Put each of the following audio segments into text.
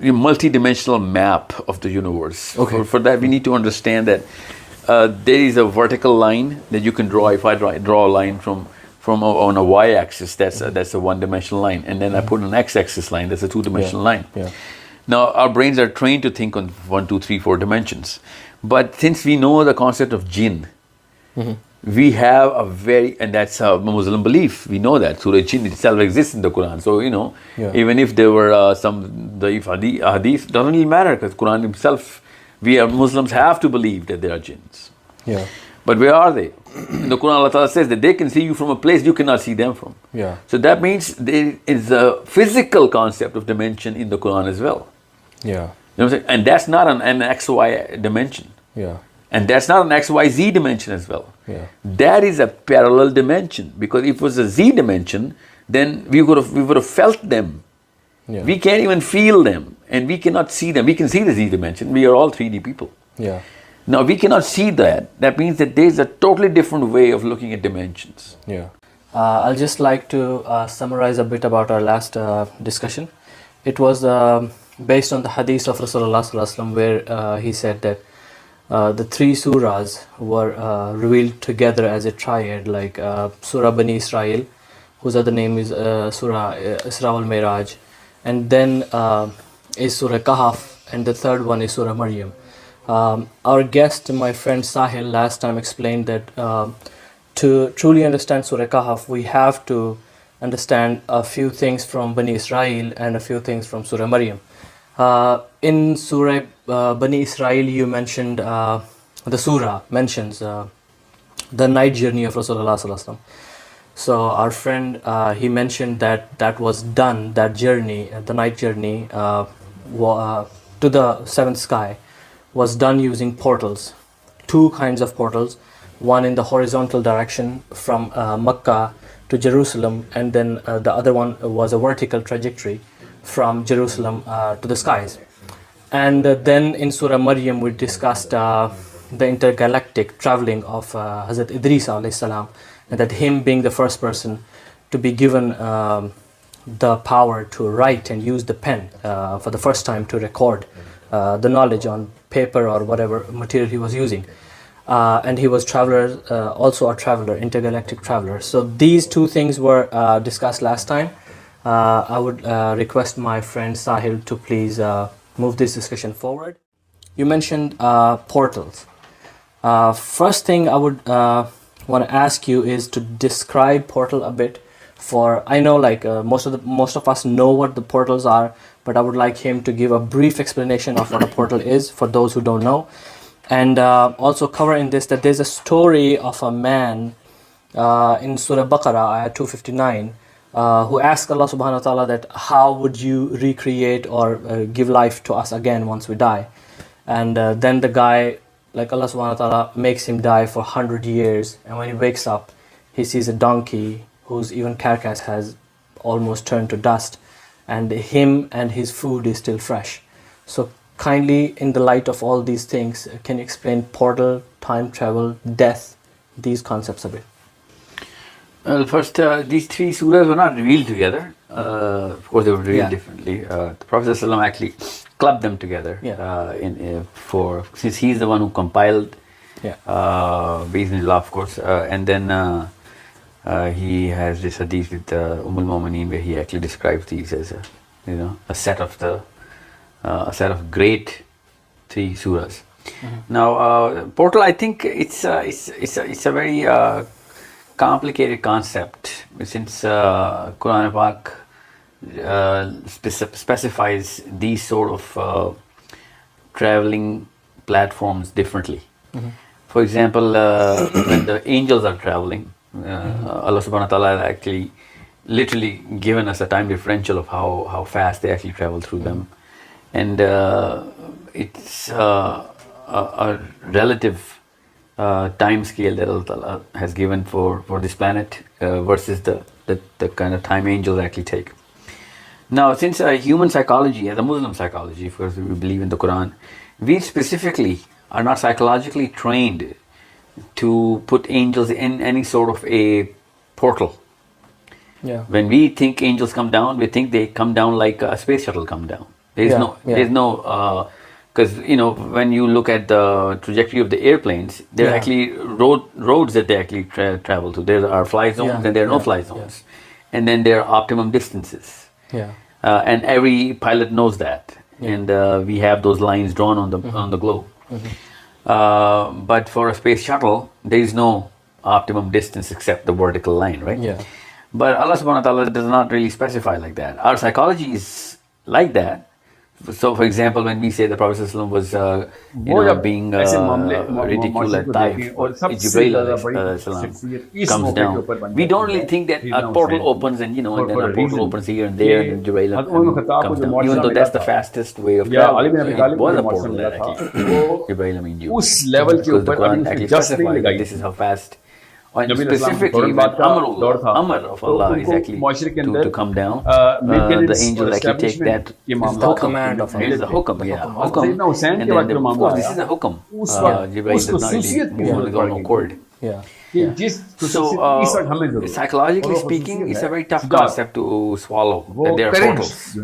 a multi-dimensional map of the universe. Okay. For that, we need to understand that there is a vertical line that you can draw. If I draw a line from on a y-axis, that's a one-dimensional line, and then I put an x-axis line, that's a two-dimensional line. Yeah. Now, our brains are trained to think on 1, 2, 3, 4 dimensions. But since we know the concept of jinn, we have and that's a Muslim belief. We know that Surah Jinn itself exists in the Quran. So, even if there were some daif hadith, doesn't really matter, because Quran himself, we Muslims have to believe that there are jinns. Yeah. But where are they? In the Quran, Allah Ta'ala says that they can see you from a place you cannot see them from. Yeah. So that means there is a physical concept of dimension in the Quran as well. Yeah. You know what I'm saying? And that's not an XY dimension. Yeah. And that's not an XYZ dimension as well. Yeah. That is a parallel dimension. Because if it was a Z dimension, then we would have felt them. Yeah. We can't even feel them, and we cannot see them. We can see the Z dimension. We are all 3D people. Yeah. Now we cannot see that. That means that there is a totally different way of looking at dimensions. Yeah. I'll just like to summarize a bit about our last discussion. It was based on the hadith of Rasulullah ﷺ, where he said that the 3 surahs were revealed together as a triad, like Surah Bani Israel, whose other name is Surah Isra wal Miraj, and then is Surah Kahf, and the third one is Surah Maryam. Our guest, my friend Sahil, last time explained that to truly understand Surah Kahf, we have to understand a few things from Bani Israel and a few things from Surah Maryam. In Surah Bani Israel, you mentioned, the surah mentions the night journey of Rasulullah ﷺ. So our friend, he mentioned that was done, that journey, the night journey to the 7th sky, was done using portals, 2 kinds of portals, one in the horizontal direction from Mecca to Jerusalem, and then the other one was a vertical trajectory from Jerusalem to the skies. And then in Surah Maryam we discussed the intergalactic traveling of Hazrat Idris alayhi salam, and that him being the first person to be given the power to write and use the pen for the first time to record the knowledge on paper or whatever material he was using. And he was also a traveler, intergalactic traveler. So these 2 things were discussed last time. I would request my friend Sahil to please move this discussion forward. You mentioned portals. First thing I would want to ask you is to describe portal a bit. I know most of us know what the portals are, but I would like him to give a brief explanation of what a portal is for those who don't know. And also cover in this that there's a story of a man in Surah Baqarah, ayat 259, who asked Allah subhanahu wa ta'ala that how would you recreate or give life to us again once we die. And then the guy, like Allah subhanahu wa ta'ala makes him die for 100 years, and when he wakes up he sees a donkey whose even carcass has almost turned to dust, and him and his food is still fresh. So kindly, in the light of all these things, can you explain portal, time travel, death, these concepts a bit? Well, first, these 3 surahs were not revealed together. Of course, they were revealed differently. The Prophet ﷺ actually clubbed them together since he's the one who compiled, Bismillah, of course, and then he has this hadith with al-Mu'mineen where he actually describes these as a set of great 3 surahs. Now, portal, I think it's a very complicated concept, since Quran Pak specifies these sort of traveling platforms differently. For example, when the angels are traveling, Allah subhanahu wa ta'ala has actually literally given us a time differential of how fast they actually travel through them. And it's a relative time scale that Allah Ta'ala has given for this planet versus the kind of time angels actually take. Now, since human psychology, as a Muslim psychology, of course we believe in the Quran, we specifically are not psychologically trained to put angels in any sort of a portal. When we think angels come down, we think they come down like a space shuttle come down. There's no because when you look at the trajectory of the airplanes, there are actually roads that they actually travel to. There are fly zones and there are no fly zones, and then there are optimum distances. And every pilot knows that, and we have those lines drawn on the globe. But for a space shuttle, there is no optimum distance except the vertical line, right? But Allah subhanahu wa ta'ala does not really specify like that. Our psychology is like that. So, for example, when we say the Prophet ﷺ was, being ridiculed at Taif, Jibreel comes down. We don't really think that a portal opens and then a portal opens here and there and Jibreel comes down. Even though that's the fastest way of travel, it was a portal that actually Jibreel used. Because the Quran actually specified that this is how fast. And specifically when Amr of Allah is actually to come down, the angels actually take that the command of Allah. It is the hukam, hukam. And then of course this is a hukam. Jibreel does not really move on his own accord. So psychologically speaking, it's a very tough concept to swallow that there are portals.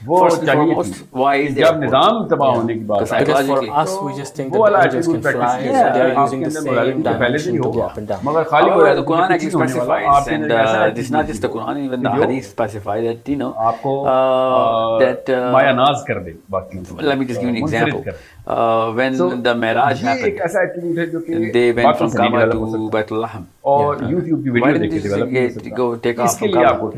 First and foremost, why is there a portal? Because for us, we just think that angels can fly, so they are using the same dimension to go up and down. However, the Quran actually specifies, and this is not just the Quran, even the Hadith specify that, let me just give you an example. When the Miraj happened, they went from Kaaba to Baitul Laham. Why didn't they go take off from Kaaba?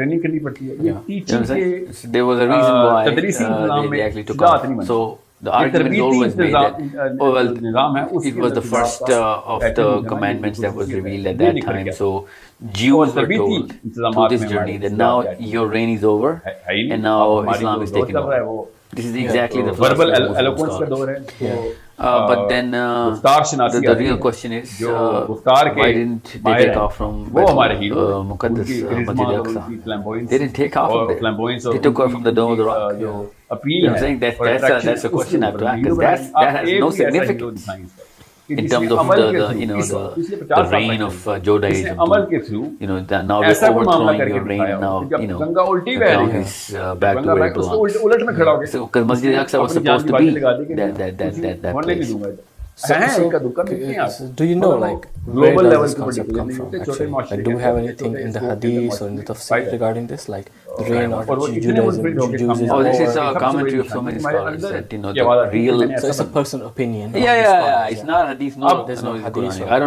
There was a reason why they actually took off. So the argument is always made that, it was the first of the commandments that was revealed at that time. So Jews were told through this journey that now your reign is over and now Islam is taken over. This is exactly the first verbal eloquence ka door hai. But then the real question is, why didn't they take off from Muqaddas Masjid Aqsa? They didn't take off from there. They took off from the Dome of the Rock. You know what I'm saying? That's a question I have to ask, because that has no significance in terms of the reign of Judaism. That now we're overthrowing your reign, and now the crown is back to where it belongs. So because Masjid Aqsa was supposed to be that place. Do you know, like, where does this concept come from, actually? Like, do we have anything in the Hadith or in the Tafsir regarding this, like the reign of Judaism? Oh, this is a commentary of so many scholars that, the real... So it's a personal opinion. Yeah. It's not Hadith, there's no Hadith. I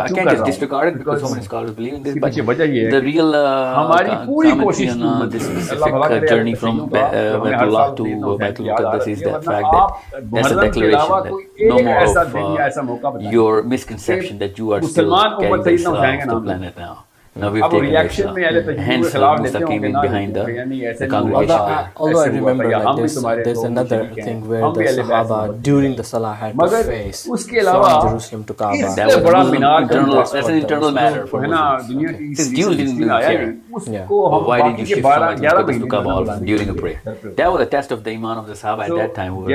can't just disregard it because so many scholars believe in this, but the real commentary on this specific journey from Baitullah to Baitul Muqaddas is the fact that that's a declaration that no more of your misconception that you are still carrying the Islam of the planet now. Now we've taken Islam. Hence, Musa came in behind the congregation. Although I remember, like, there's another thing where the Sahaba during the Salah had to face from Jerusalem to Kaaba. That's an internal matter for Muslims. Since Jews didn't care, why did you shift from Muqaddas to Kaaba during a prayer? That was a test of the iman of the Sahaba at that time, who were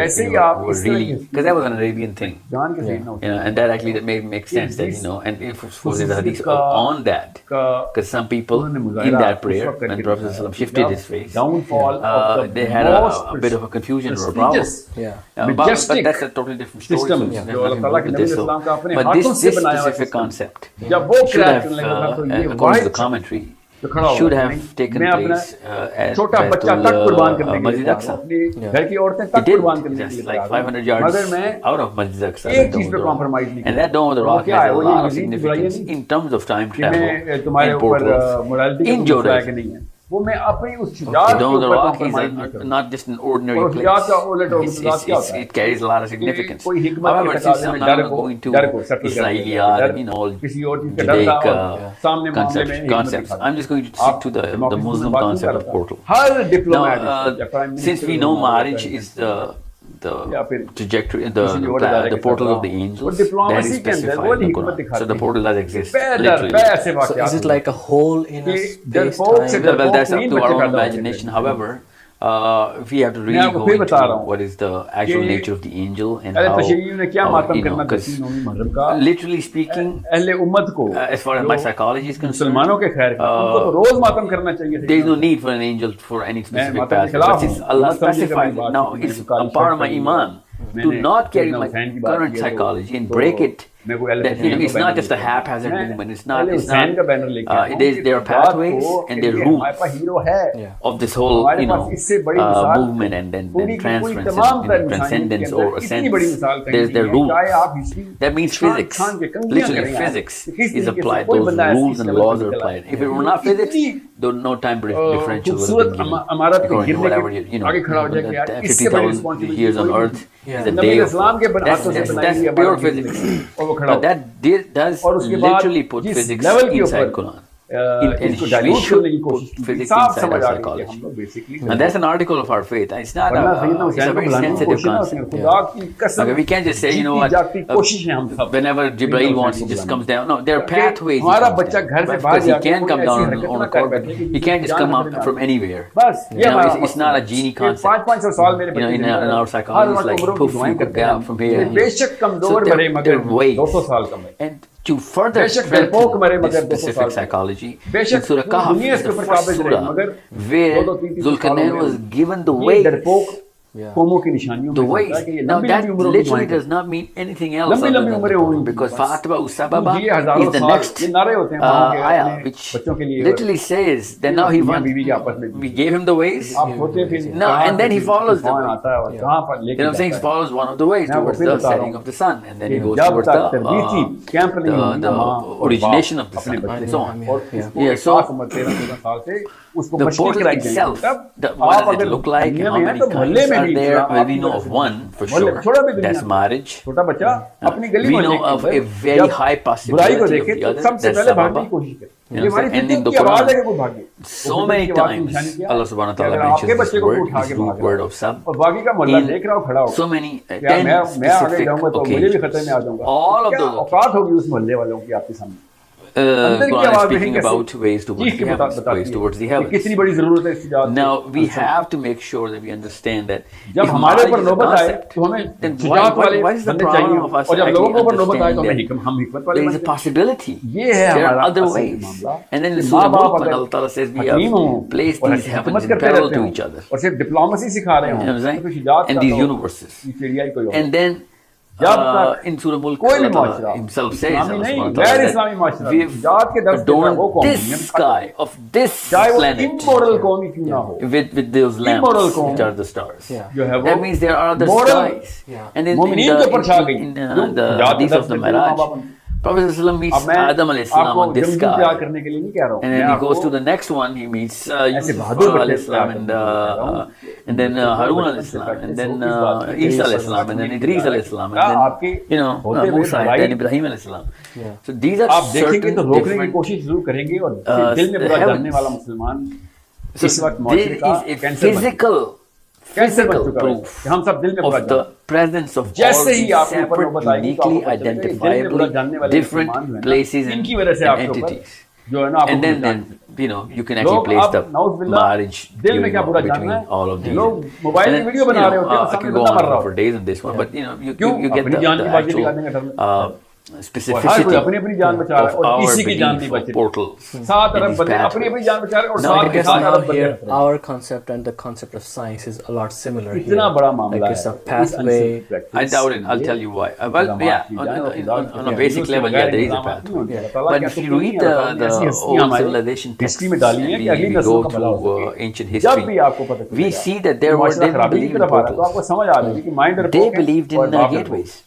really, because that was an Arabian thing, and that actually makes sense that and if there's a hadith on that. Because some people in that prayer, when the Prophet ﷺ shifted his face, they had a bit of a confusion or a problem. But that's a totally different story. But this specific concept should have, according to the commentary, should have taken place at Masjid Aqsa. It did, just like 500 yards out of Masjid Aqsa, and that Dome of the Rock has a lot of significance in terms of time travel and portals in Judaism. The Dome of the Rock is not just an ordinary place. It carries a lot of significance. However, since I'm not going to Israeliyat and all Judaic concepts, I'm just going to stick to the Muslim concept of portal. Now, since we know marriage is the trajectory, the portal of the angels, that is specified in the Quran. So the portal does exist, literally. So is it like a hole in a space-time? Well, that's up to our own imagination. However, we have to really go into what is the actual nature of the angel and how, literally speaking, as far as my psychology is concerned, there is no need for an angel for any specific task. But since Allah specifies it, now it's a part of my iman to not carry my current psychology and break it. That, it's not just a haphazard movement. It's not. There are pathways and there are roots of this whole, movement and then transference and transcendence or ascendance. There's the roots. That means physics. Literally, physics is applied. Those rules and laws are applied. If it were not physics, there no time differential would have been given. According to whatever 50,000 years on Earth is a day of. That's pure physics. But that does literally put physics inside Quran. And we should put physics inside our psychology. And that's an article of our faith. It's not it's a very sensitive concept. Okay, we can't just say, you know what, whenever Jibreel wants, he just comes down. No, there are pathways he comes down. Because he can come down on a carpet. He can't just come up from anywhere. It's not a genie concept. In our psychology, it's like, poof, you could get out from here. So there are ways. And to further strengthen this specific psychology, in Surah Kahf is the first surah where Zulkarnain was given the ways. The ways. Now that literally does not mean anything else other than the Quran, because Fa'atba Usababa is the next ayah, which literally says that now we gave him the ways, and then he follows the way. You know what I'm saying? He follows one of the ways towards the setting of the sun, and then he goes towards the origination of the sun, and so on. So the portal itself, what does it look like, and how many kinds are there? Well, we know of one for sure. That's marriage. We know of a very high possibility of the other. That's sababa. And in the Quran, so many times Allah subhanahu wa ta'ala mentions this word, this root word of sab, in so many 10 specific occasions. All of those occasions. Quran is speaking about ways towards the heavens. Now we have to make sure that we understand that if marriage is a concept, then why is the problem of us actually understanding that there is a possibility, there are other ways? And then in Surah Mulk, when Allah Ta'ala says we have placed these heavens in parallel to each other, and these universes, and then in Surah Mulk, Allah himself says, we've adorned this sky of this planet with those lamps which are the stars. That means there are other skies. And in the hadith of the Miraj, Prophet ﷺ meets Adam alayhi on this sky, and then he goes to the next one, he meets Yusuf alayhi and then Harun alayhi and then Isa alayhi and then Idris alayhi and then Musa, and then Ibrahim alayhi. So these are certain different so there is a physical proof of the presence of all these separate, uniquely identifiable different places and entities. And then you can actually place the marriage between all of these. And then, I can go on for days on this one, but you get the actual specificity of our belief of portals. Our concept and the concept of science is a lot similar here. Like it's a pathway. I doubt it. I'll tell you why. Well, on a basic level, there is a pathway. But if you read the old civilization texts, and we go through ancient history, we see that they didn't believe in portals. They believed in gateways.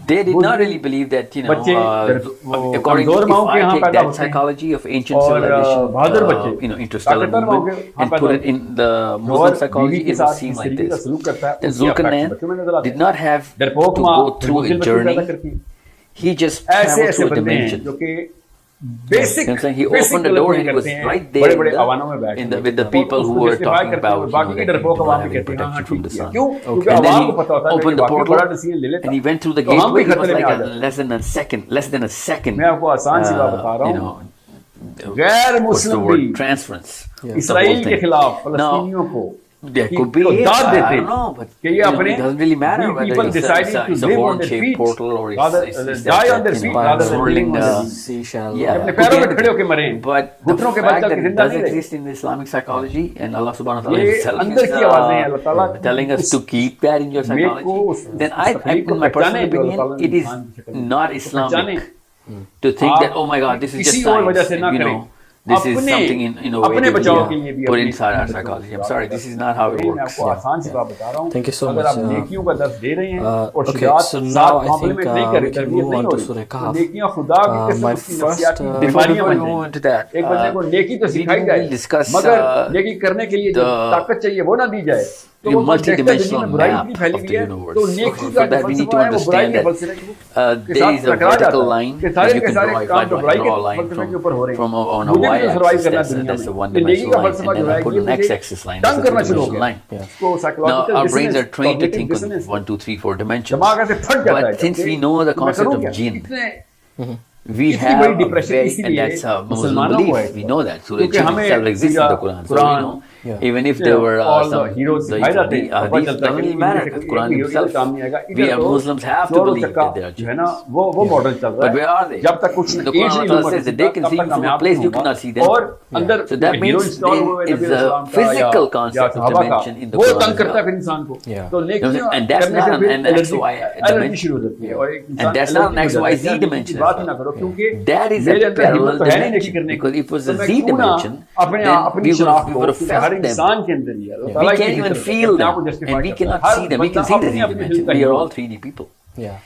They did not really believe that, according to, if I take that psychology of ancient civilization, interstellar movement, and put it in the Muslim psychology, it would seem like this. That Zulkarnain did not have to go through a journey. He just traveled through a dimension. He opened the door and he was right there with the people who were talking about having protection from the sun. And then he opened the portal and he went through the gateway. It was like less than a second غیر what's the Muslim word, بھی transference. اسرائیل کے خلاف فلسطینیوں کو There could be داد I دیتے don't know, but کہ یہ اپنے it doesn't really matter whether people it's decided to a live on horn their shaped feet portal or it's die on their feet rather than swirling living on their feet. seashell. Yeah, اپنے پیروں میں کھڑے ہو کے مریں but the گھٹنوں کے fact bill that کے it زندہ does نہیں رہے. exist in Islamic psychology and Allah subhanahu wa ta'ala یہ himself اندر کی آوازیں ہیں اللہ تعالیٰ is telling us to keep that in your psychology, then I in my personal opinion it is not Islamic to think that oh my god this is just science, this is something in a way that put inside our psychology. I'm sorry, this is not how it works. Thank you so much. اگر آپ نیکیوں کا درس دے رہے ہیں اور Okay, شجاعت so کے now ساتھ I معاملے think میں نہیں کر we can move on to Surah Kahf. نیکیاں خدا کی قسم My اس کی first, نفسیاتی Before بیماریاں we بن move جائیں. on to that, ایک بندے کو نیکی تو سکھائی we جائے will discuss, مگر نیکی کرنے کے لیے جو طاقت چاہیے وہ نہ دی جائے تو وہ multi-dimensional برائی map اتنی پھیلی of ہوئی the ہے universe. تو نیکی For کا that we need to فلسفہ ہے وہ برائی understand کے that فلسفے کے there ساتھ is a ٹکرا جاتا vertical ہے line کہ that سارے you کے can سارے draw. If I کام جو برائی draw a کے line فلسفے کے اوپر ہو رہے from ہیں on a مجھے بھی جو سروائیو y-axis, کرنا ہے دنیا that's a میں one-dimensional line, فلسفہ and جو then ہے I put an x-axis line, تنگ that's a کرنا شروع ہو two-dimensional گیا line. اس کو Now our brains are psychological trained to think dissonance on 1, 2, 3, 4 dimensions, دماغ ایسے پھٹ جاتا ہے but since we know the concept of jinn, we اتنی have بڑی a ڈپریشن very, اسی and لیے that's a Muslim مسلمانوں کو ہے belief, we know that. Surah کیونکہ Jinn ہمیں itself exists in the Quran, so we know. Even if there were some heroes دکھائے جاتے ہیں hadith, doesn't really matter. The Quran itself, we have Muslims have to believe that they are جو ہے jinns. نا وہ model چل رہا But where are ہے they? جب تک کچھ The Quran says that they can see you from a place you cannot see them. اور اندر So that means there is a physical concept of dimension in the وہ Quran تنگ as کرتا ہے well. پھر انسان کو تو And that's not an XY dimension. And that's not an XYZ dimension as well. That is a parallel dimension. Because if it was a Z dimension, then we would have felt them. We can't even feel them, and we cannot see them. We can see the Z dimension. We are all 3D people. Yeah.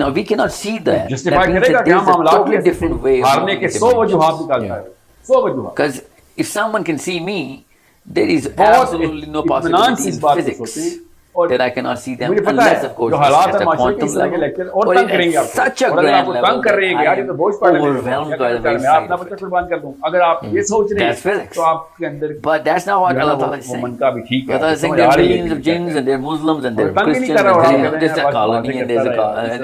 Now we cannot see that. Justify That means کرے گا that کہ there's ہم a معاملات totally different way of ہارنے looking کے at 100 dimensions. وجوہات نکالتا ہے 100 وجوہات. Because if someone can see me, there is بہت absolutely no اطمینان possibility سے in اس بات کو physics سوچیں اور that I cannot see them مجھے پتا unless, ہے of course, جو حالات it's ہیں at a معاشرے کے quantum اس طرح کے level, لیکچر اور or تنگ کریں گے at آپ کو. such a اور اگر آپ grand کو level تنگ کر رہے ہیں کہ that یار I یہ تو am بوجھ پڑ رہے ہیں overwhelmed by the very میں اپنا sight of بچہ it. قربان کر دوں اگر آپ یہ سوچ رہے That's ہیں physics. تو آپ کے اندر But that's not what Allah Ta'ala is وہ saying. من کا بھی ٹھیک Allah Ta'ala is saying there are millions of jinns and there are Muslims and there are Christians and there's a colony and there's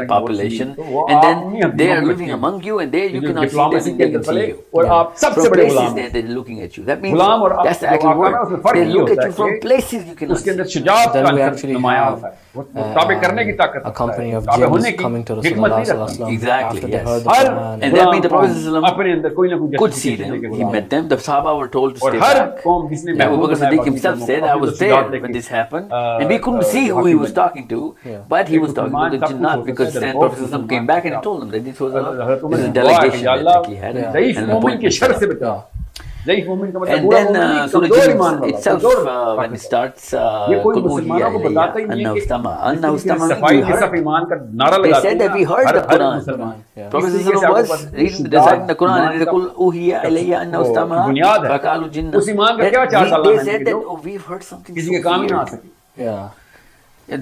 a population, and then they are living among you and there you cannot see them and they can see you. اور آپ سب سے From بڑے places Ghulam ہیں. they're looking at you. That means Ghulam اور that's the actual word. They look at you from places you cannot اس کے see. Another Shujaat Then we کا actually نمایاں have ہوتا ہے وہ تابع کرنے کی طاقت a company of تابع ہونے jinns کی coming to حکمت Rasulullah نہیں رکھتا. ﷺ Exactly, after they yes. heard the Hare Quran. And that means the Prophet ﷺ اپنے اندر کوئی نہ کوئی could see them. He met them. The Sahaba were told to اور stay ہر back. قوم جس نے Abu Bakr Siddiq himself said, I was there when this happened, and we couldn't see who he was talking to, but he was talking to the jinnat, because then Prophet ﷺ came back and he told them that this was a delegation that he had, ضعیف and an مومن کے appointment. شر سے بچا. ضعیف مومن کا مطلب And برا then مومن نہیں، Surah کمزور ایمان Jinn والا، itself, کمزور when it starts, یہ کوئی مسلمانوں کو بتاتا ہی نہیں ہے کہ صفائی کے صف ایمان کا نعرہ They لگاتے said that we heard the Quran. Prophet ﷺ was reciting the Quran and they said, "Uhiya ilayya annahu istama'a faqalu jinnah." اس ایمان کا کیا charge Allah They said that, oh, we've heard something کسی کے so کام ہی نہ آ weird. سکے. Yeah.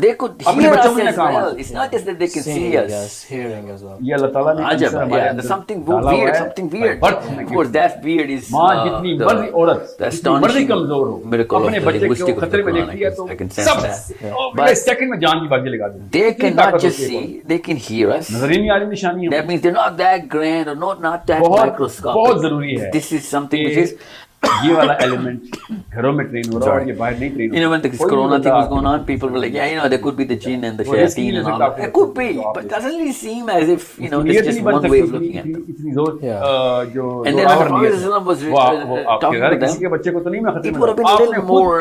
They could اپنے hear بچوں us میں as com a well. It's not just that they can see Seeing, us. yes, hearing as well. یہ اللہ تعالیٰ نے Ajab, yeah, there's something weird, something weird. Of course, that weird is ماں جتنی مرضی عورت the جتنی مرضی astonishing کمزور ہو miracle of اپنے the بچے کو linguistic of the خطرے میں Quran. دیکھتی ہے تو I can sense sub that. اگلے سیکنڈ میں جان کی بازی لگا دیں. They cannot just see, they can hear us. نظر ہی نہیں آ رہی نشانی ہے. That means they're not that grand or not that بہت microscopic. ضروری ہے. This is something which is, یہ والا ایلیمنٹ گھروں میں ٹرین ہو رہا ہے اور یہ باہر نہیں train who you know, when this corona thing was going on, people were like, yeah, you know, there could be the jinn and the shayateen and all that. It could be, but it doesn't really seem as if, you know, it's just one way of looking at them. اتنی زور جو And then when the Prophet ﷺ was talking to کسی کے them, بچے کو تو نہیں میں it would have been a little more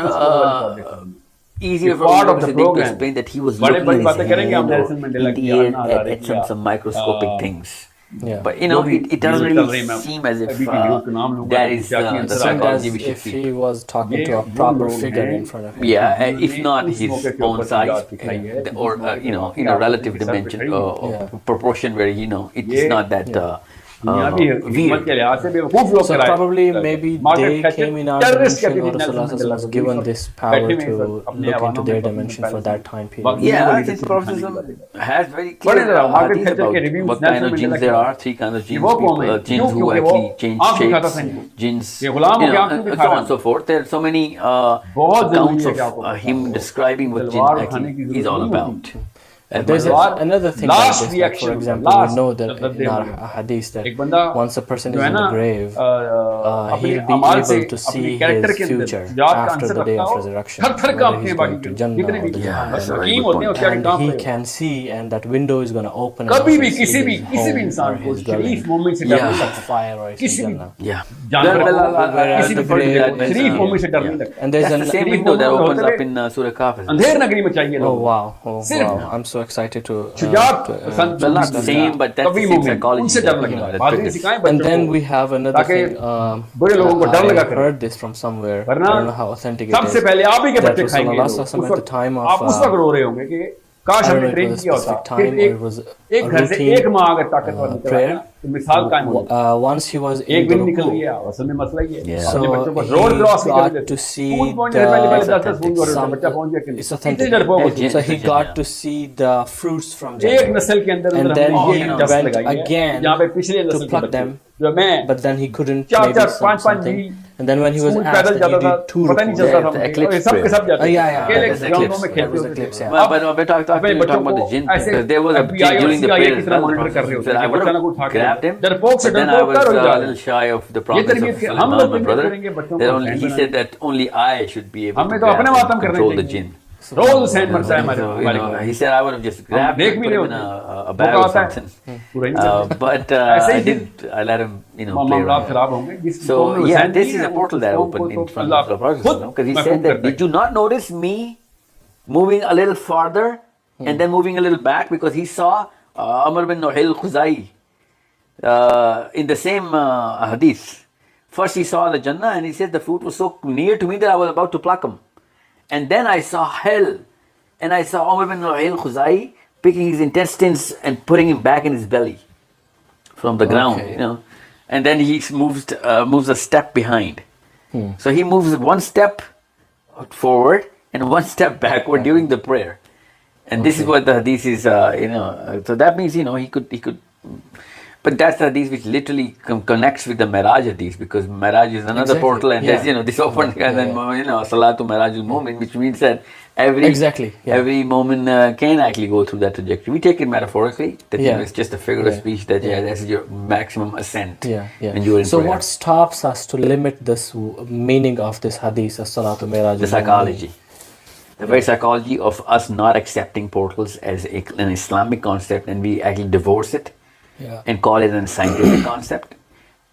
easier for Abu Bakr Siddiq to explain that he was looking at his hand or in the air at some microscopic things. Yeah. But you know, it doesn't really seem as if that is the psychology we should If see. he was talking to a proper figure in front of him. Yeah, if not his own size, or you know, in a relative dimension or proportion where, you know, it is not that weird. So probably maybe they came in our dimension, or Rasulullah was given this power to look into their dimension for that time period. Yeah, I think Prophet has very clear hadith about what kind of jinns there are. 3 kinds of jinns, people, jinns who actually change shapes, jinns, you know, and so on and so forth. There are so many accounts of him describing what jinn actually is all about. There's another thing like this, like for example, we know that in our hadith that once a person is in the grave, he'll be able to see his future after the day of resurrection, whether he's going to Jannah or the Jahannam, and he can see, and that window is going to open and see his home or his dwelling, fire or his Jannah. Whereas the grave is, and there's the same window that opens up in Surah Kahf. Oh wow, I'm so excited to well, not the same, but that's the same psychology. And then we have another thing, I heard this from somewhere, I don't know how authentic it is, that Rasulullah at the time of کاش I ہم don't نے know, it train was a کیا ہوتا specific time or it was a ایک گھر سے ایک ماں اگر طاقتور نکل آئے نا تو مثال قائم ہو جائے. once he was ایک in بھی the نکل ruku, گیا اصل میں مسئلہ یہ ہے so اپنے بچوں کو he road cross got to see it's authentic, so he got to see the fruits from ایک Jannah, نسل کے اندر and then he جس went لگائی ہے again جہاں پہ پچھلے to نسل کے pluck بچے them, جو میں but then he couldn't, چار maybe چار پانچ something, G and then when he was asked, پیدل that جاتا he تھا did 2 پتہ نہیں rukus. چلتا تھا سب کے سب جاتے اکیلے گراؤنڈوں میں کھیلتے ہوتے تھے. But we're talking about the jinn. There was a jinn during the prayer as well. So I would have grabbed him, but then I was a little shy of the promise of Sulaiman, my brother. He said that only I should be able to grab and control the jinn. روز حسین مرتا ہے ہمارے He said I would have just grabbed him, put him in a bag or something. But I didn't. I let him, play around. So yeah, this is a portal that opened in front of the Prophet, because he said that, did you not notice me moving a little farther and then moving a little back? Because he saw Amr bin Nuhail Khuzai in the same hadith. First he saw the Jannah and he said the fruit was so near to me that I was about to pluck him. And then I saw hell, and I saw Umar bin Nuhail Khuzai picking his intestines and putting him back in his belly from the ground, and then he moves a step behind. So he moves one step forward and one step backward during the prayer. And this is what the hadith is, so that means, he could, but that's the hadith which literally connects with the Miraj hadith, because Miraj is another portal, and there's, this open, and then, Salatu Mirajul Mu'min, which means that every moment can actually go through that trajectory. We take it metaphorically, that it's just a figure of speech, that this is your maximum ascent when you're in so prayer. what stops us to limit this meaning of this hadith, as-salatu miraj? The psychology. The very psychology of us not accepting portals as an Islamic concept, and we actually divorce it and call it a scientific concept.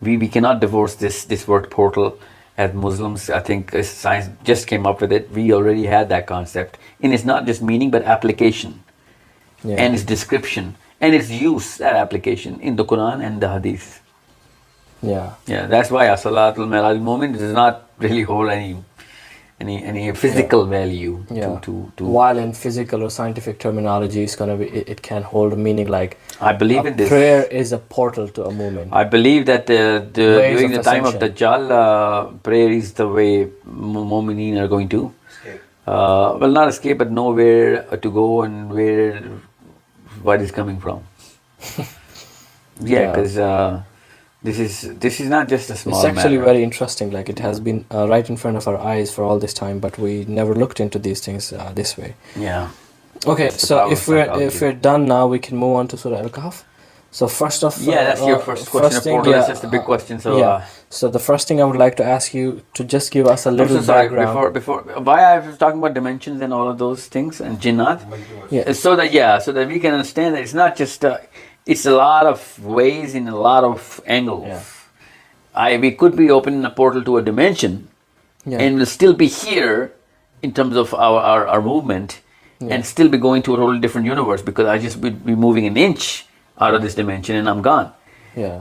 We cannot divorce this word portal as Muslims. I think science just came up with it. We already had that concept. And it's not just meaning, but application and its description and its use, that application in the Quran and the Hadith. Yeah, that's why As-Salatul Miraj moment does not really hold any physical value to while in physical or scientific terminology it's going to be, it can hold a meaning like I believe in this. Prayer is a portal to a movement. I believe that during the time of Dajjal, prayer is the way Mu'mineen are going to well, not escape, but know where to go and what is coming from. Because this is not just a small matter. It's actually very interesting. Like, it has been right in front of our eyes for all this time, but we never looked into these things this way. Yeah. Okay, so if we're done now, we can move on to Surah Al-Kahf. So first of that's your first question of portal. That's just a big question. So so the first thing I would like to ask you to just give us a little background. Before why I was talking about dimensions and all of those things and jinnat. So that we can understand that it's not just it's a lot of ways in a lot of angles. We could be opening a portal to a dimension, and we'll still be here in terms of our movement, and still be going to a totally different universe, because I just be moving an inch out of this dimension and I'm gone.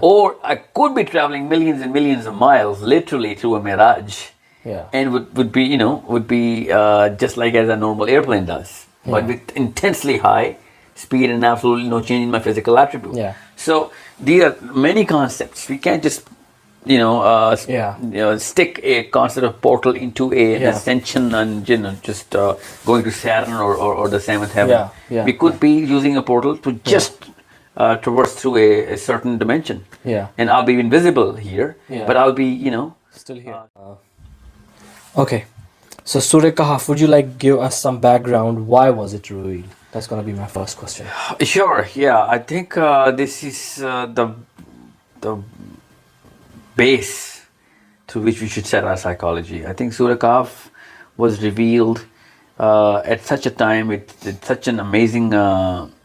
Or I could be traveling millions and millions of miles, literally through a mirage, and would be just like as a normal airplane does, but with intensely high speed and absolutely no change in my physical attribute. So there are many concepts. We can't just stick a concept of portal into an ascension and just going to Saturn or the seventh heaven. We could be using a portal to just traverse through a certain dimension. And I'll be invisible here, but I'll be still here. Okay, so Surah Kahf, would you like give us some background? Why was it revealed? That's going to be my first question. Sure. Yeah, I think this is the base through which we should set our psychology. I think Surah Kahf was revealed at such a time with such an amazing,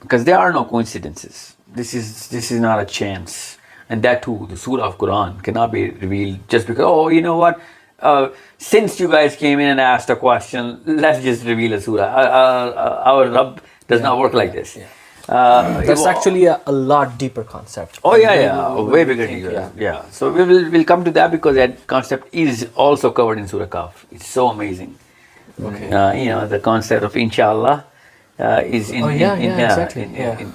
because there are no coincidences. This is not a chance, and that too, the Surah of Quran cannot be revealed just because. Oh, you know what? Since you guys came in and asked a question, let's just reveal a surah. Our Rabb does not work like this. That's actually a lot deeper concept. Oh yeah, way bigger. Yeah. So we'll come to that, because that concept is also covered in Surah Kahf. It's so amazing. Okay. The concept of inshallah is in. Exactly.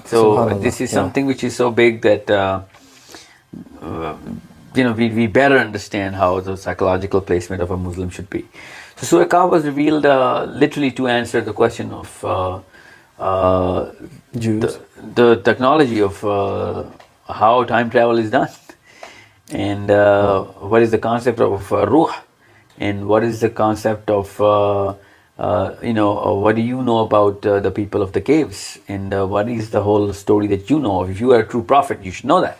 So this is something which is so big that we better understand how the psychological placement of a Muslim should be. So Surah Kahf was revealed literally to answer the question of Jews. The technology of how time travel is done, and what is the concept of ruh, and what is the concept of what do you know about the people of the caves, and what is the whole story that you know of. If you are a true prophet, you should know that.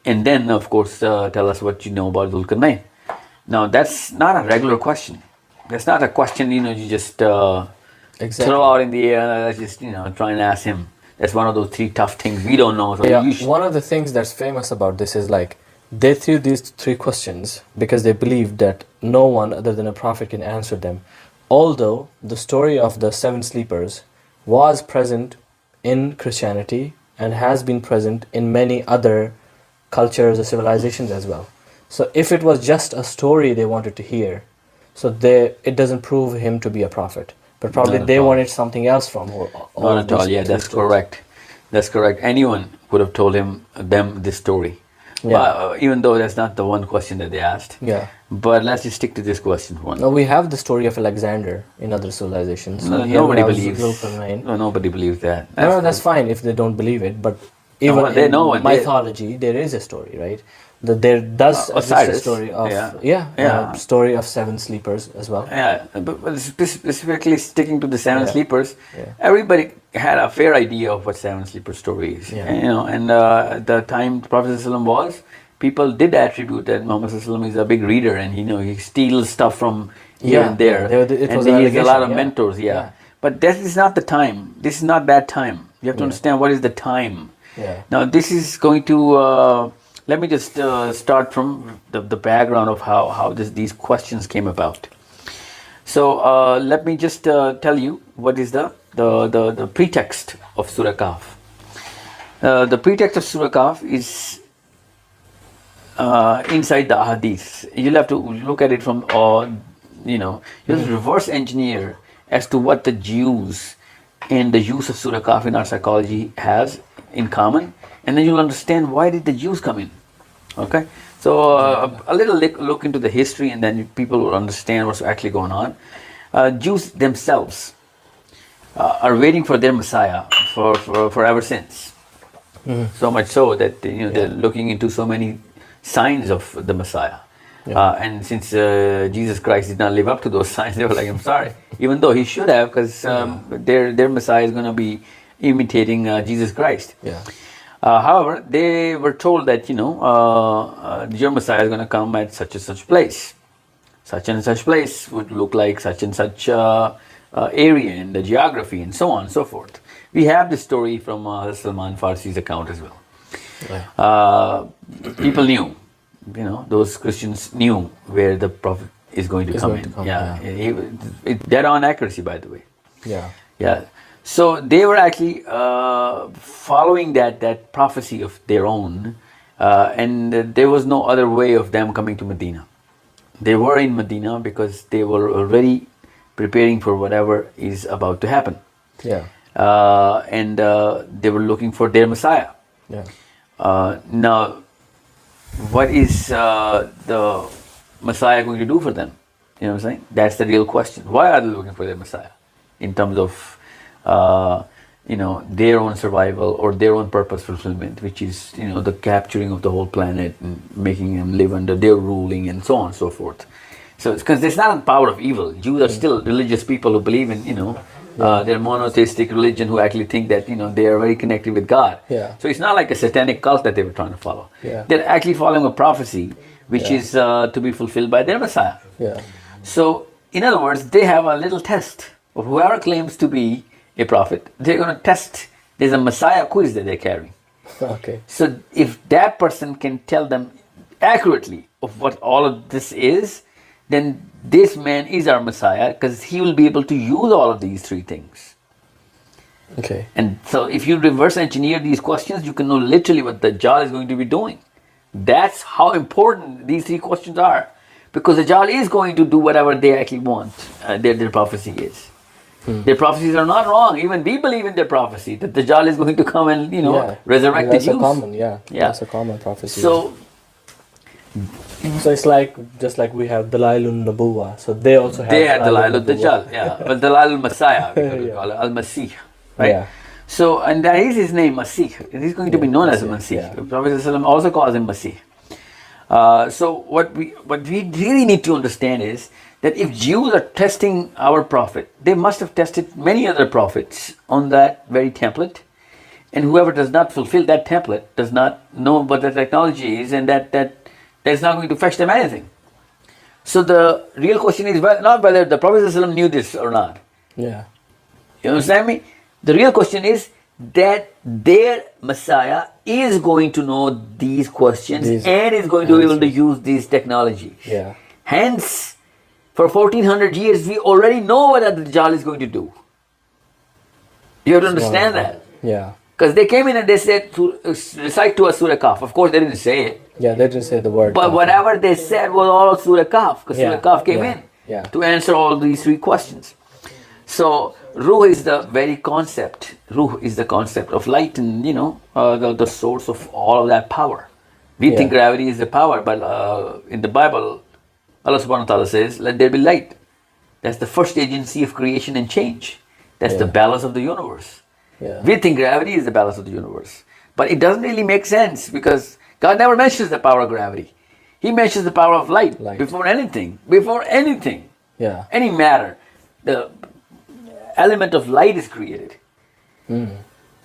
And then, of course, tell us what you know about Dhul-Qarnayn. Now, that's not a regular question. That's not a question, you just throw out in the air. Let's just, try and ask him. That's one of those 3 tough things we don't know. So one of the things that's famous about this is like, they threw these 3 questions because they believed that no one other than a prophet can answer them. Although the story of the 7 sleepers was present in Christianity and has been present in many other cultures or civilizations as well. So if it was just a story they wanted to hear, so it doesn't prove him to be a prophet. But probably they wanted something else from him. Not at all. Yeah, that's correct. That's correct. Anyone would have told them this story. Yeah. Even though that's not the one question that they asked. Yeah. But let's just stick to this question one. No, we have the story of Alexander in other civilizations. Nobody believes. Nobody believes that. No, that's fine if they don't believe it. But even in mythology, there is a story, right? There does exist a story of story of 7 sleepers as well. Yeah, but specifically sticking to the 7 sleepers, everybody had a fair idea of what 7 sleeper story is. Yeah. And the time the Prophet ﷺ was, people did attribute that Muhammad ﷺ is a big reader, and he steals stuff from here and there. He has a lot of mentors. Yeah. But that is not the time. This is not that time. You have to understand what is the time. Yeah. Now this is going to. Let me just start from the background of how these questions came about. So let me just tell you what is the pretext of Surah Kahf. The pretext of Surah Kahf is inside the hadith. You'll have to look at it from you'll reverse engineer as to what the Jews and the use of Surah Kahf in our psychology has in common. And then you'll understand why did the Jews come in. Okay? So a little look into the history, and then people will understand what's actually going on. Jews themselves are waiting for their Messiah for ever since. Mm-hmm. So much so that they're looking into so many signs of the Messiah. Yeah. And since Jesus Christ did not live up to those signs, they were like, I'm sorry. Even though he should have, because their Messiah is going to be imitating Jesus Christ. Yeah. However, they were told that, your Messiah is going to come at such and such place. Such and such place would look like such and such area in the geography, and so on and so forth. We have this story from Salman Farsi's account as well. Right. People knew, those Christians knew where the Prophet is going to come in. It's dead on accuracy, by the way. Yeah. So they were actually following that prophecy of their own, and there was no other way of them coming to Medina. They were in Medina because they were already preparing for whatever is about to happen. Yeah. And they were looking for their Messiah. Yeah. Now, what is the Messiah going to do for them? You know what I'm saying? That's the real question. Why are they looking for their Messiah? In terms of their own survival or their own purpose fulfillment, which is, the capturing of the whole planet and making them live under their ruling and so on and so forth. So it's because there's not a power of evil. Jews are still religious people who believe in, They're monotheistic religion who actually think that, they are very connected with God. Yeah. So it's not like a satanic cult that they were trying to follow. Yeah. They're actually following a prophecy which is to be fulfilled by their Messiah. Yeah. So, in other words, they have a little test of whoever claims to be a prophet. They're going to test. There's a Messiah quiz that they're carrying. Okay. So if that person can tell them accurately of what all of this is, then this man is our Messiah, because he will be able to use all of these three things. Okay. And so if you reverse engineer these questions, you can know literally what the Dajjal is going to be doing. That's how important these three questions are, because the Dajjal is going to do whatever they actually want, their prophecy is. Their prophecies are not wrong. Even we believe in their prophecy that the Dajjal is going to come and resurrect the Jews. That's a common, that's a common prophecy. So it's like, just like we have Dalailun Nabuwa, so they also have. They had Dalailul Dajjal, but Dalailul Messiah, we call it Al-Masih, right? Yeah. So, and that is his name, Masih. He's going to be known as a Masih. Yeah. The Prophet ﷺ also calls him Masih. So what we really need to understand is that if Jews are testing our prophet, they must have tested many other prophets on that very template, and whoever does not fulfill that template does not know what the technology is, and that's not going to fetch them anything. So the real question is not whether the Prophet ﷺ knew this or not. Yeah. You understand me? The real question is that their Messiah is going to know these questions and is going to be able to use these technologies. Yeah. Hence, for 1400 years, we already know what the Dajjal is going to do. You have to understand that. Yeah. Because they came in and they said, recite to us Surah Kahf. Of course, they didn't say it. Yeah, they didn't say the word. But whatever they said was all Surah Kahf. Because Surah Kahf came in to answer all these three questions. So, Ruh is the very concept. Ruh is the concept of light and, the source of all of that power. We think gravity is the power, but in the Bible, Allah subhanahu wa ta'ala says, let there be light. That's the first agency of creation and change. That's the balance of the universe. Yeah. We think gravity is the balance of the universe. But it doesn't really make sense, because God never mentions the power of gravity. He mentions the power of light. Before anything. Yeah. Any matter. The element of light is created.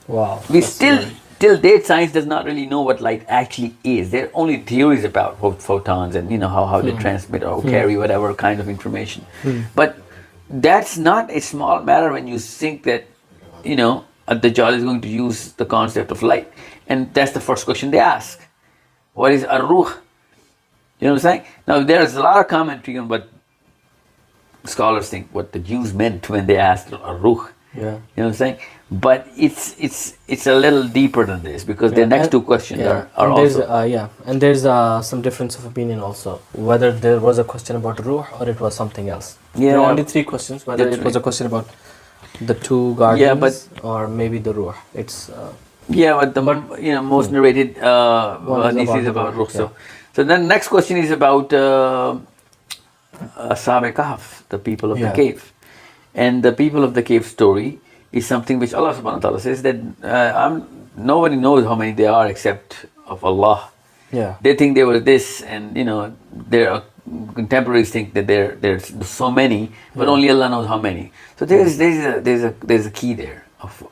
Wow. We still, till date, science does not really know what light actually is. There are only theories about photons and how they transmit or carry whatever kind of information. But that's not a small matter when you think that, Dajjal is going to use the concept of light. And that's the first question they ask. What is Ar-Ruh? You know what I'm saying? Now, there's a lot of commentary on what scholars think, what the Jews meant when they asked Ar-Ruh. Yeah. You know what I'm saying? But it's a little deeper than this, because their next two questions are also... And there's some difference of opinion also, whether there was a question about Ruh or it was something else. Yeah. There are only three questions, whether it was a question about the two guardians or maybe the Ruh. It's... but most narrated hadith is about Ruh. So then next question is about Ashab Kahf, the people of the cave. And the people of the cave story is something which Allah subhanahu wa ta'ala says that nobody knows how many there are except of Allah. Yeah. They think they were this, and their contemporaries think that there's so many, but only Allah knows how many. So there's a key there of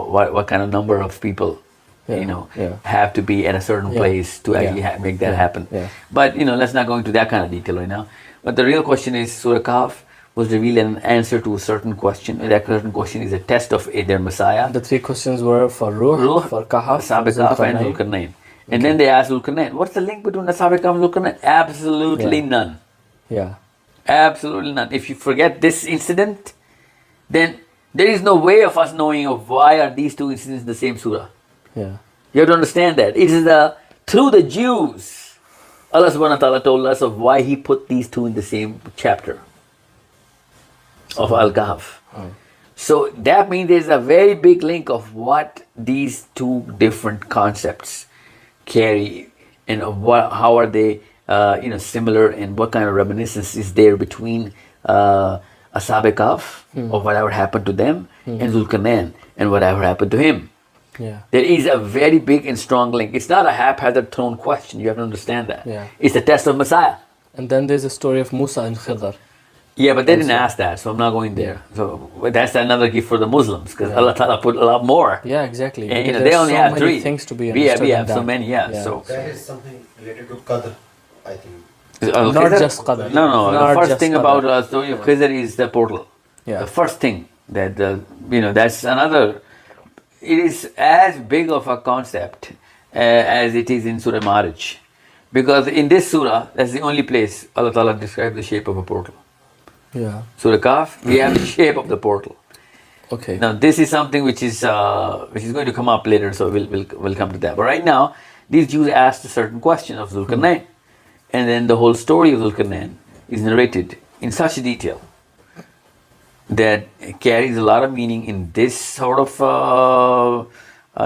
what kind of number of people have to be at a certain place to actually make that happen. Yeah. But let's not go into that kind of detail right now. But the real question is, Surah Kahf was revealed an answer to a certain question. And that certain question is a test of their Messiah. The three questions were for Ruh, for Kahf, Ashab Kahf, and Zulkarnain. And then they asked Zulkarnain, what's the link between Ashab Kahf and Zulkarnain? Absolutely none. Yeah. Absolutely none. If you forget this incident, then there is no way of us knowing of why are these two incidents in the same surah. Yeah. You have to understand that. It is through the Jews, Allah subhanahu wa ta'ala told us of why He put these two in the same chapter of Al-Kahf. So that means there's a very big link of what these two different concepts carry, and how are they similar, and what kind of reminiscence is there between Ashab Kahf of whatever happened to them and Zulkarnain and whatever happened to him. Yeah. There is a very big and strong link. It's not a haphazard thrown question. You have to understand that. Yeah. It's a test of Messiah. And then there's a story of Musa and Khidr. Yeah, but they didn't ask that, so I'm not going there. So that's another gift for the Muslims, because Allah Ta'ala put a lot more. Yeah, exactly. And, Because they there's only so have many 3. things to be We understood. have so many, So that is something related to Qadr, I think. Not just Qadr. No. Not The first just thing Qadr. about the story of Khizr is the portal. Yeah. The first thing that, that's another, it is as big of a concept as it is in Surah Marij. Because in this surah, that's the only place Allah Ta'ala describes the shape of a portal. Yeah. Surah Kahf, we have the shape of the portal. Okay. Now this is something which is going to come up later, so we'll come to that. But right now, these Jews asked a certain question of Zulkarnain, and then the whole story of Zulkarnain is narrated in such detail that it carries a lot of meaning in this sort of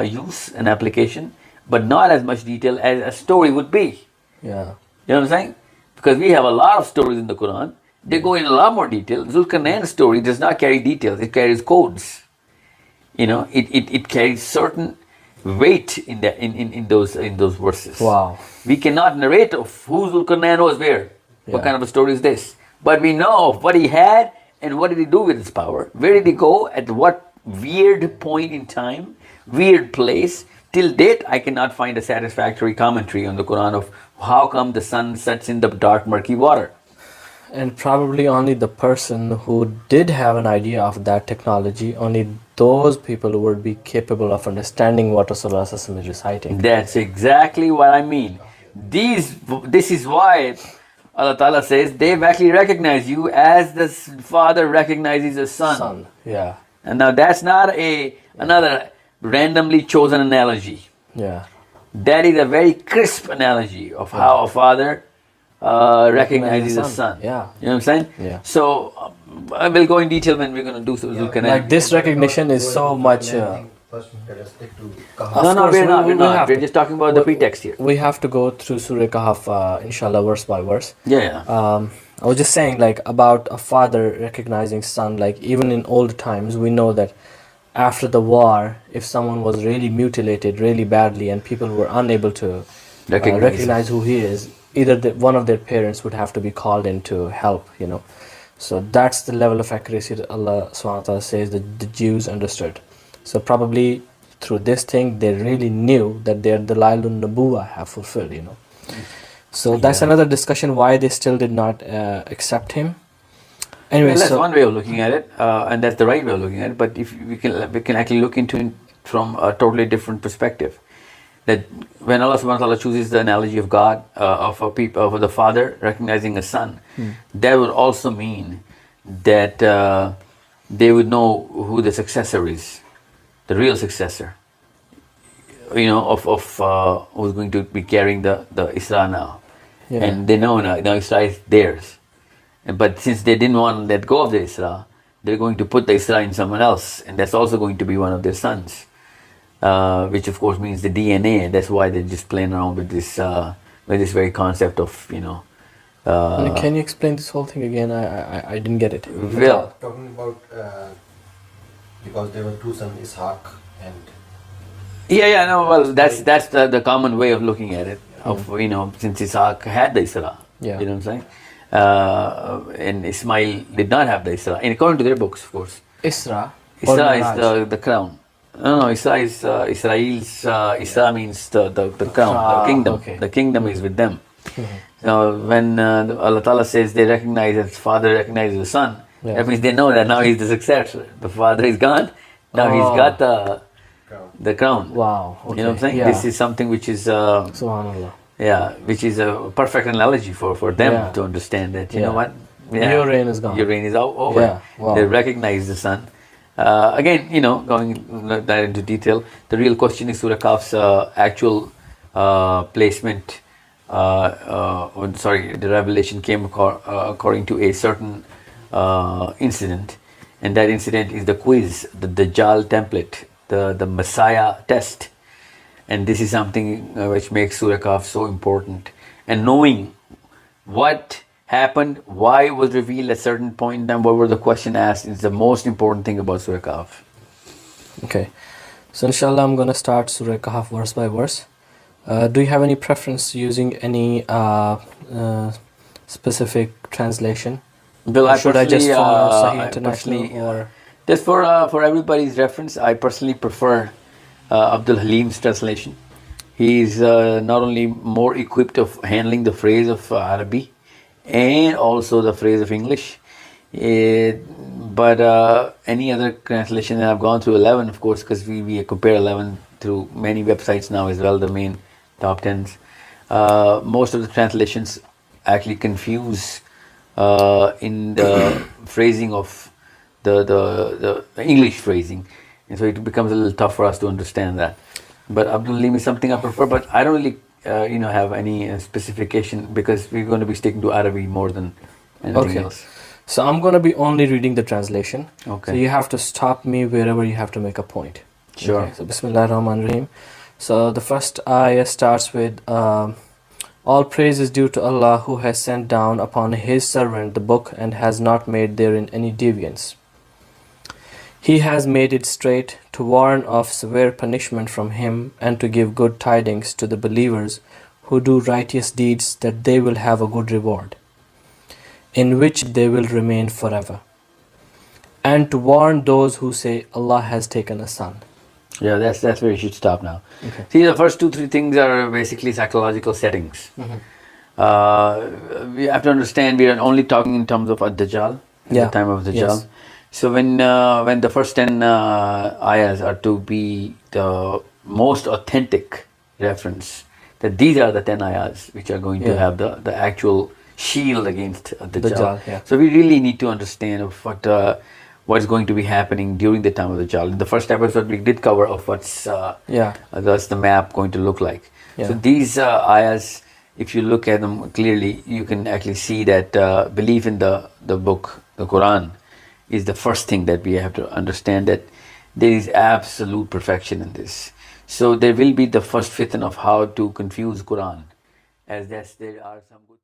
use and application, but not as much detail as a story would be. Yeah. You know what I'm saying? Because we have a lot of stories in the Quran. They go in a lot more detail. Zulkarnain's story does not carry details. It carries codes. It carries certain weight in those verses. Wow. We cannot narrate of who Zulkarnain was where. What Yeah. kind of a story is this? But we know of what he had and what did he do with his power. Where did he go? At what weird point in time? Weird place? Till date, I cannot find a satisfactory commentary on the Quran of how come the sun sets in the dark, murky water. And probably only the person who did have an idea of that technology, only those people would be capable of understanding what Rasulullah is reciting. That's exactly what I mean. This is why Allah Ta'ala says they've actually recognized you as the father recognizes the son. Yeah. And now that's not another randomly chosen analogy. Yeah. That is a very crisp analogy of how a father recognizes a son. Yeah. You know what I'm saying? Yeah. So I will go in detail when we're going to do Zulkarnain. Like this recognition is so much. First, let us stick to Kahf. No, course, we're not. we We're not. have We're to. just talking about the pretext here. We have to go through Surah Kahf, inshallah, verse by verse. Yeah. I was just saying, like, about a father recognizing son. Like, even in old times, we know that after the war, if someone was really mutilated really badly and people were unable to recognize who he is, either one of their parents would have to be called in to help, So that's the level of accuracy that Allah subhanahu wa ta'ala says that the Jews understood. So probably through this thing, they really knew that their Dalailun Nabuwa have fulfilled, So that's another discussion why they still did not accept him. Anyway, that's one way of looking at it, and that's the right way of looking at it. But if we can actually look into it from a totally different perspective. That when Allah subhanahu wa ta'ala chooses the analogy of God, of the father recognizing a son, that would also mean that they would know who the successor is, the real successor, of who's going to be carrying the Isra now. Yeah. And they know now Isra is theirs. But since they didn't want to let go of the Isra, they're going to put the Isra in someone else, and that's also going to be one of their sons. Which of course means the DNA. That's why they're just playing around with this very concept of can you explain this whole thing again? I didn't get it. Well, talking about because there were two sons, Ishaq and well, that's the common way of looking at it. Of since Ishaq had the Isra, you know what I'm saying, and Ismail did not have the Isra, and according to their books, of course. Isra is the crown. No, Isra is Israel's. Isra means the crown, the kingdom. Okay. The kingdom is with them. Now, when Allah Ta'ala says they recognize his father recognizes the son, that means they know that now he's the successor. The father is gone. Now he's got the crown. Wow. Okay. You know what I'm saying? Yeah. This is something which is Subhanallah. Yeah, which is a perfect analogy for them to understand that you know what? Yeah, your reign is gone. Your reign is over. Yeah. Wow. They recognize the son. Again, going that into detail, the real question is Surah Kahf's actual placement. The revelation came according to a certain incident, and that incident is the quiz, the Dajjal template, the Messiah test, and this is something which makes Surah Kahf so important. And knowing what happened, why it was revealed at a certain point in time, what were the question asked, is the most important thing about Surah Kahf. Okay, so inshallah I'm going to start Surah Kahf verse by verse. Do you have any preference using any specific translation Well, Or should I just follow Sahih International? Or just for everybody's reference, I personally prefer Abdul Halim's translation. He's not only more equipped of handling the phrase of Arabic and also the phrase of English. But any other translation that I've gone through 11, of course, because we compare 11 through many websites now as well, the main top 10s. Most of the translations actually confuse in the phrasing of the English phrasing, and so it becomes a little tough for us to understand that. But Abdul Halim is something I prefer, but I don't really have any specification, because we're going to be sticking to Arabic more than anything else. So I'm going to be only reading the translation. Okay. So you have to stop me wherever you have to make a point. Sure. Okay. So Bismillah ar-Rahman ar-Rahim. So the first ayah starts with all praise is due to Allah, who has sent down upon His servant the book and has not made therein any deviance. He has made it straight to warn of severe punishment from Him and to give good tidings to the believers who do righteous deeds, that they will have a good reward, in which they will remain forever, and to warn those who say Allah has taken a son. Yeah, that's where you should stop now. Okay. See, the first 2-3 things are basically psychological settings. We have to understand we are only talking in terms of Ad-Dajjal, the time of Dajjal. Yes. So when the first 10 ayahs are to be the most authentic reference, that these are the 10 ayahs which are going to have the actual shield against Dajjal. Yeah. So we really need to understand of what's going to be happening during the time of Dajjal. In the first episode, we did cover of what's that's the map going to look like. Yeah. So these ayahs, if you look at them clearly, you can actually see that belief in the book, the Quran, is the first thing that we have to understand, that there is absolute perfection in this. So there will be the first fitna of how to confuse Quran, as there are some good